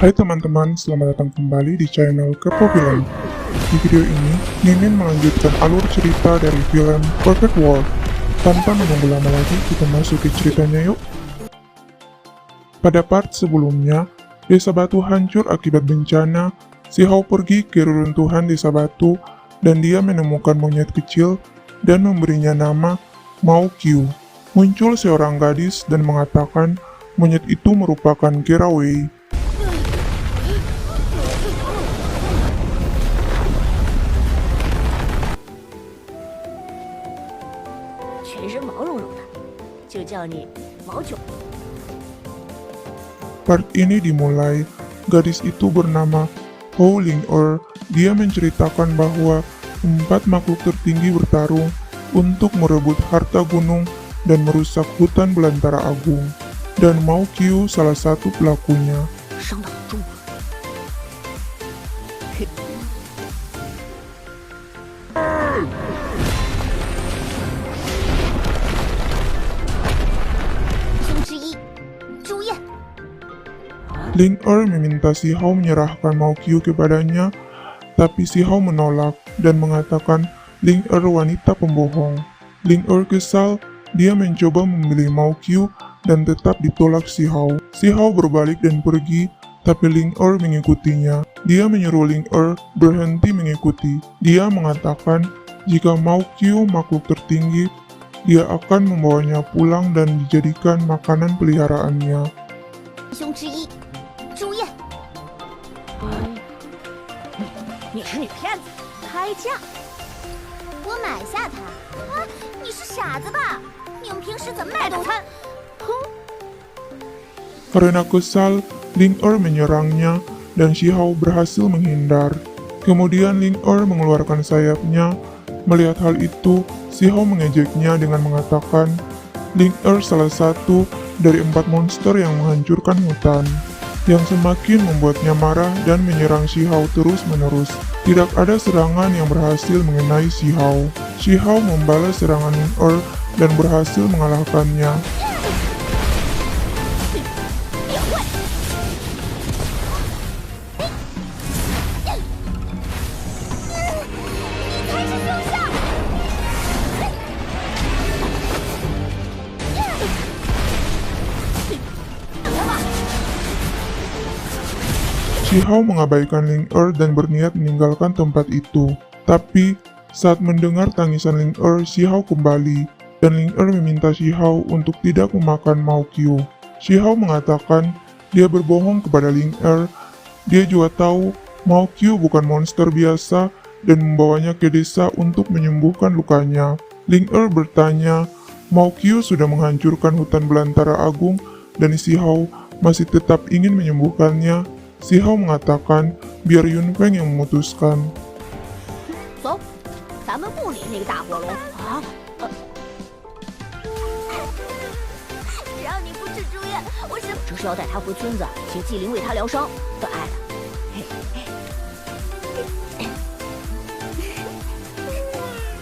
Hai teman-teman, selamat datang kembali di channel Kepo Film. Di video ini, Mimin melanjutkan alur cerita dari film Perfect World. Tanpa menunggu lama lagi, kita masuk ke ceritanya yuk. Pada part sebelumnya, Desa Batu hancur akibat bencana. Si Hao pergi ke reruntuhan Desa Batu dan dia menemukan monyet kecil dan memberinya nama Mao Qiu. Muncul seorang gadis dan mengatakan monyet itu merupakan Kera Wei. 全身毛茸茸的，就叫你毛九。 Part ini dimulai, gadis itu bernama Hou Ling-er. Dia menceritakan bahwa 4 makhluk tertinggi bertarung untuk merebut harta gunung dan merusak hutan belantara agung. Dan Mao Qiu salah satu pelakunya. 伤得很重。嘿，星之一，朱燕。 Ling-er meminta si Hao menyerahkan Mao Qiu kepadanya, tapi si Hao menolak dan mengatakan Ling-er wanita pembohong. Ling-er kesal, dia mencoba memilih Mao Qiu dan tetap ditolak si Hao. Si Hao berbalik dan pergi, tapi Ling-er mengikutinya. Dia menyuruh Ling-er berhenti mengikuti. Dia mengatakan jika Mao Qiu makhluk tertinggi, dia akan membawanya pulang dan dijadikan makanan peliharaannya. 兄之一，朱燕。你是女骗子，开价！我买下它。啊，你是傻子吧？你们平时怎么买早餐？哼！ Karena kesal, Ling-er menyerangnya dan si Hao berhasil menghindar. Kemudian Ling-er mengeluarkan sayapnya. Melihat hal itu, si Hao mengejeknya dengan mengatakan, Ling-er salah satu dari 4 monster yang menghancurkan hutan, yang semakin membuatnya marah dan menyerang si Hao terus-menerus. Tidak ada serangan yang berhasil mengenai si Hao. Si Hao membalas serangan Ling-er dan berhasil mengalahkannya. 也会。你才是凶相！ Si Hao mengabaikan Ling-er dan berniat meninggalkan tempat itu. Tapi, saat mendengar tangisan Ling-er, si Hao kembali, dan Ling-er meminta si Hao untuk tidak memakan Mao Qiu. Si Hao mengatakan dia berbohong kepada Ling-er. Dia juga tahu Mao Qiu bukan monster biasa dan membawanya ke desa untuk menyembuhkan lukanya. Ling-er bertanya, Mao Qiu sudah menghancurkan hutan belantara agung dan si Hao masih tetap ingin menyembuhkannya. Si Hao mengatakan biar Yun Feng yang memutuskan. 走，咱们不理那个大火龙啊！只要你不吃猪燕，我是这是要带他回村子，请纪灵为他疗伤，可爱的。嘿嘿。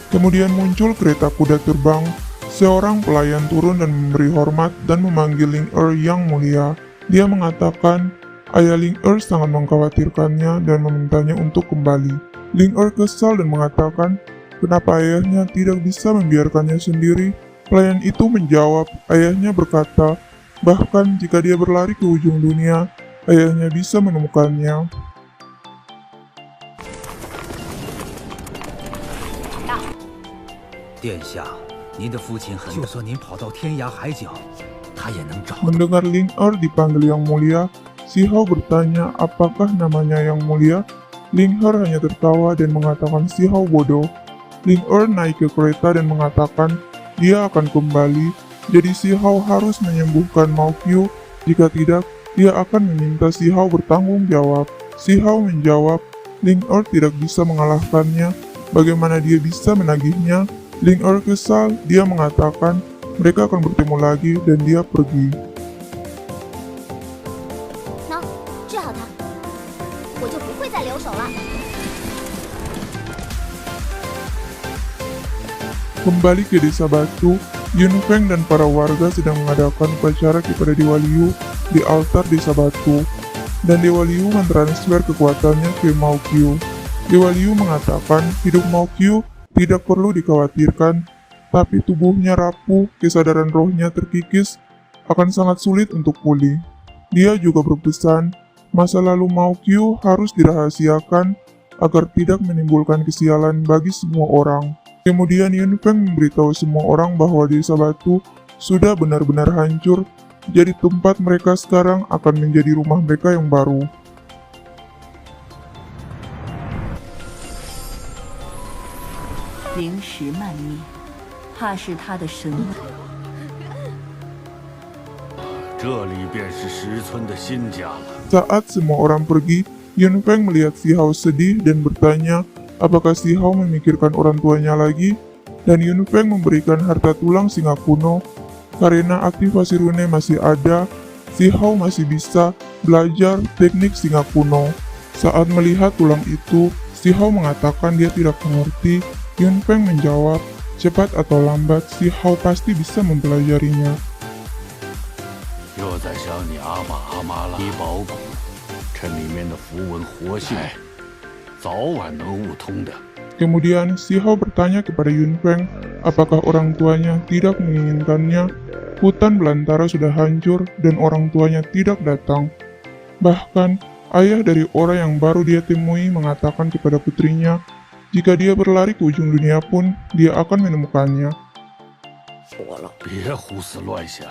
Kemudian muncul kereta kuda terbang. Seorang pelayan turun dan memberi hormat dan memanggil Ling-er yang mulia. Dia mengatakan ayah Ling-er sangat mengkhawatirkannya dan memintanya untuk kembali. Ling-er kesal dan mengatakan kenapa ayahnya tidak bisa membiarkannya sendiri. Pelayan itu menjawab, ayahnya berkata, bahkan jika dia berlari ke ujung dunia, ayahnya bisa menemukannya. 殿下，您的父亲很，就算您跑到天涯海角，他也能找。 Mendengar Ling-er dipanggil yang mulia, si Hao bertanya apakah namanya yang mulia. Ling-er hanya tertawa dan mengatakan si Hao bodoh. Ling-er naik ke kereta dan mengatakan dia akan kembali, jadi si Hao harus menyembuhkan Mao Qiu. Jika tidak, dia akan meminta si Hao bertanggung jawab. Si Hao menjawab, Ling-er tidak bisa mengalahkannya. Bagaimana dia bisa menagihnya? Ling-er kesal, dia mengatakan mereka akan bertemu lagi dan dia pergi. 喏，治好他，我就不会再留手了。 Kembali ke desa Batu, Yun Feng dan para warga sedang mengadakan upacara kepada Dewa Liu di altar desa Batu. dan Dewa Liu mentransfer kekuatannya ke Mao Qiu. Dewa Liu mengatakan hidup Mao Qiu tidak perlu dikhawatirkan, tapi tubuhnya rapuh, kesadaran rohnya terkikis, akan sangat sulit untuk pulih. Dia juga berpesan, masa lalu Mao Qiu harus dirahasiakan agar tidak menimbulkan kesialan bagi semua orang. Kemudian Yun Feng memberitahu semua orang bahwa Desa Batu sudah benar-benar hancur, jadi tempat mereka sekarang akan menjadi rumah mereka yang baru.灵石漫灭，怕是他的神物。这里便是石村的新家了。 Saat semua orang pergi, Yun Feng melihat Si Hao sedih dan bertanya apakah Si Hao memikirkan orang tuanya lagi, dan Yun Feng memberikan harta tulang singa kuno. Karena aktivasi rune masih ada, Si Hao masih bisa belajar teknik singa kuno. Saat melihat tulang itu, Si Hao mengatakan dia tidak mengerti. Yun Feng menjawab, cepat atau lambat Si Hao pasti bisa mempelajarinya. 又在想你阿爸阿妈了。你宝骨，趁里面的符文活性，早晚能悟通的。 Kemudian Si Hao bertanya kepada Yun Feng apakah orang tuanya tidak menginginkannya. Hutan belantara sudah hancur dan orang tuanya tidak datang. Bahkan ayah dari orang yang baru dia temui mengatakan kepada putrinya jika dia berlari ke ujung dunia pun dia akan menemukannya. 别胡思乱想，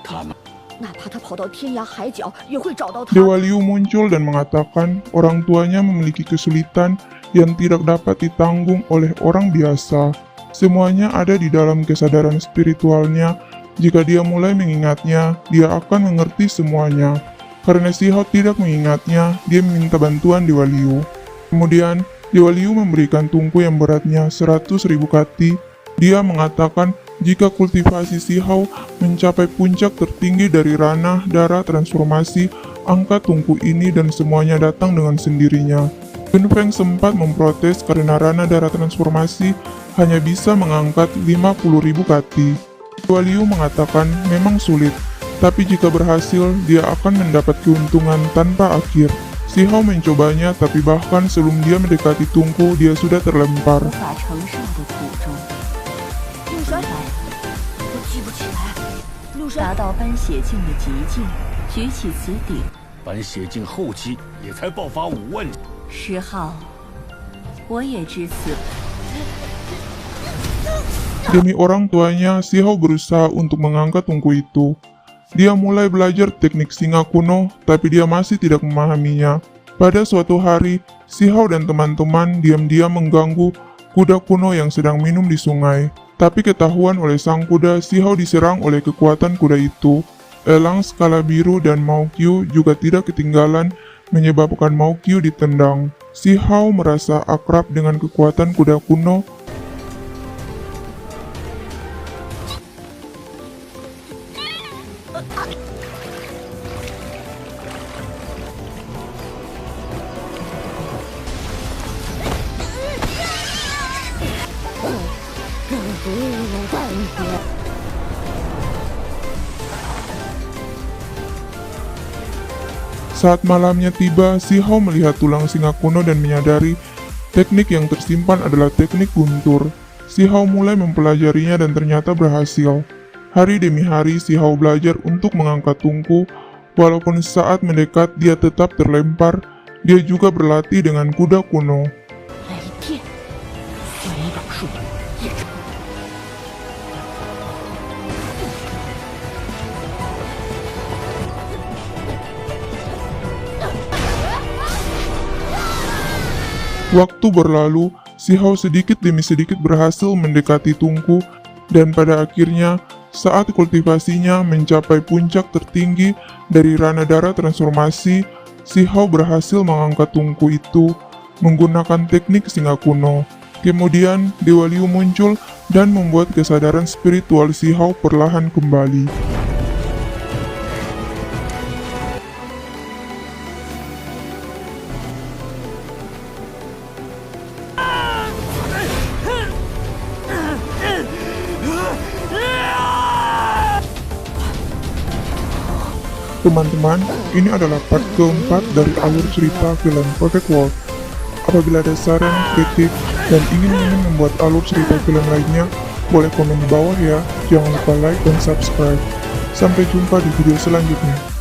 他们 哪怕他跑到天涯海角，也会找到他。 Dewa Liu muncul dan mengatakan orang tuanya memiliki kesulitan yang tidak dapat ditanggung oleh orang biasa. Semuanya ada di dalam kesadaran spiritualnya. Jika dia mulai mengingatnya, dia akan mengerti semuanya. Karena Si Hao tidak mengingatnya, dia meminta bantuan Dewa Liu. Kemudian, Dewa Liu memberikan tungku yang beratnya 100.000 kati. Dia mengatakan jika kultivasi Si Hao mencapai puncak tertinggi dari ranah darah transformasi, angkat tungku ini dan semuanya datang dengan sendirinya. Yun Feng sempat memprotes karena ranah darah transformasi hanya bisa mengangkat 50.000 kati. Dewa Liu mengatakan memang sulit, tapi jika berhasil, dia akan mendapat keuntungan tanpa akhir. Si Hao mencobanya, tapi bahkan sebelum dia mendekati tungku, dia sudah terlempar. 无法承受的苦衷，陆神，我记不起来。陆神，达到斑血境的极境，举起此鼎。本血境后期也才爆发5万。 石浩，我也知此。 Demi orang tuanya, Si Hao berusaha untuk mengangkat tungku itu. Dia mulai belajar teknik singa kuno, tapi dia masih tidak memahaminya. Pada suatu hari, Si Hao dan teman-teman diam-diam mengganggu kuda kuno yang sedang minum di sungai. Tapi ketahuan oleh sang kuda, Si Hao diserang oleh kekuatan kuda itu. Elang skala biru dan Mao Qiu juga tidak ketinggalan, menyebabkan Mao Qiu ditendang. Si Hao merasa akrab dengan kekuatan kuda kuno. Saat malamnya tiba, Si Hao melihat tulang singa kuno dan menyadari teknik yang tersimpan adalah teknik guntur. Si Hao mulai mempelajarinya dan ternyata berhasil. Hari demi hari Si Hao belajar untuk mengangkat tungku, walaupun saat mendekat dia tetap terlempar. Dia juga berlatih dengan kuda kuno. 雷电，玄岗术，也是。 Waktu berlalu, Si Hao sedikit demi sedikit berhasil mendekati tungku, dan pada akhirnya, saat kultivasinya mencapai puncak tertinggi dari ranah darah transformasi, Si Hao berhasil mengangkat tungku itu menggunakan teknik singa kuno. Kemudian, Dewa Liu muncul dan membuat kesadaran spiritual Si Hao perlahan kembali. Teman-teman, ini adalah part keempat dari alur cerita film Perfect World. Apabila ada saran, kritik, dan ingin membuat alur cerita film lainnya, boleh komen di bawah ya. Jangan lupa like dan subscribe. Sampai jumpa di video selanjutnya.